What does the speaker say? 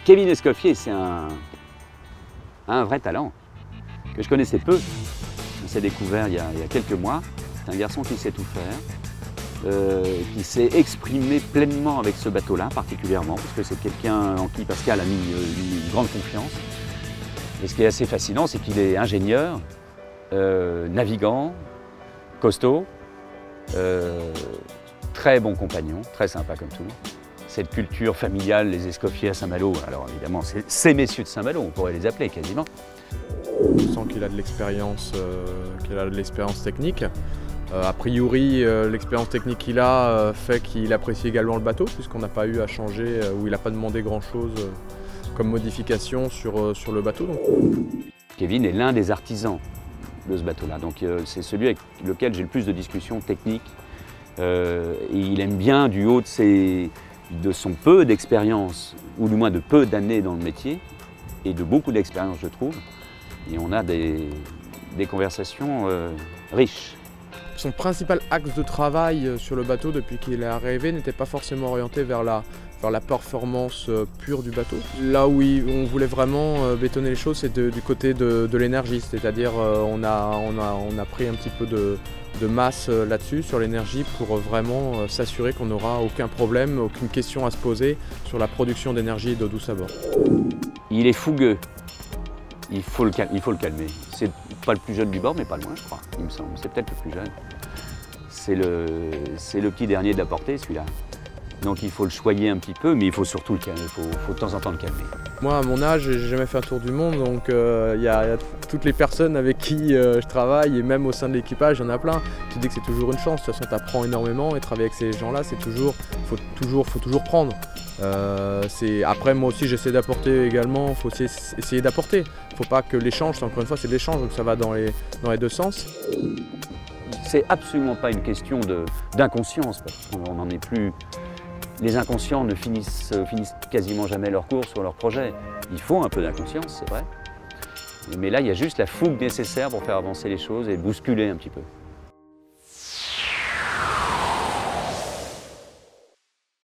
Kevin Escoffier, c'est un vrai talent que je connaissais peu. On s'est découvert il y a quelques mois. C'est un garçon qui sait tout faire, qui s'est exprimé pleinement avec ce bateau-là particulièrement, parce que c'est quelqu'un en qui Pascal a mis une grande confiance. Et ce qui est assez fascinant, c'est qu'il est ingénieur, navigant, costaud, très bon compagnon, très sympa comme tout. Cette culture familiale, les Escoffier à Saint-Malo, alors évidemment, c'est ces messieurs de Saint-Malo, on pourrait les appeler quasiment. On sent qu'il a de l'expérience technique. A priori, l'expérience technique qu'il a fait qu'il apprécie également le bateau, puisqu'on n'a pas eu à changer, ou il n'a pas demandé grand-chose comme modification sur le bateau. Donc. Kevin est l'un des artisans de ce bateau-là, donc c'est celui avec lequel j'ai le plus de discussions techniques. Et il aime bien, du haut de son peu d'expérience, ou du moins de peu d'années dans le métier, et de beaucoup d'expérience, je trouve, et on a des conversations riches. Son principal axe de travail sur le bateau depuis qu'il est arrivé n'était pas forcément orienté vers la performance pure du bateau. Là où on voulait vraiment bétonner les choses, c'est du côté de l'énergie, c'est-à-dire on a pris un petit peu de masse là-dessus, sur l'énergie, pour vraiment s'assurer qu'on n'aura aucun problème, aucune question à se poser sur la production d'énergie et d'eau douce à bord. Il est fougueux, il faut le calmer. C'est pas le plus jeune du bord, mais pas loin, je crois, il me semble. C'est peut-être le plus jeune. C'est le petit dernier de la portée, celui-là. Donc il faut le choyer un petit peu, mais il faut surtout le calmer, il faut de temps en temps le calmer. Moi, à mon âge, j'ai jamais fait un tour du monde, donc il y a toutes les personnes avec qui je travaille, et même au sein de l'équipage, il y en a plein. Tu dis que c'est toujours une chance, de toute façon tu apprends énormément, et travailler avec ces gens-là, faut toujours prendre. Après, moi aussi j'essaie d'apporter également, il faut aussi essayer d'apporter. Il ne faut pas que l'échange, encore une fois c'est de l'échange, donc ça va dans les deux sens. C'est absolument pas une question d'inconscience, parce qu'on n'en est plus. Les inconscients ne finissent quasiment jamais leur cours sur leur projet. Il faut un peu d'inconscience, c'est vrai. Mais là, il y a juste la fougue nécessaire pour faire avancer les choses et bousculer un petit peu.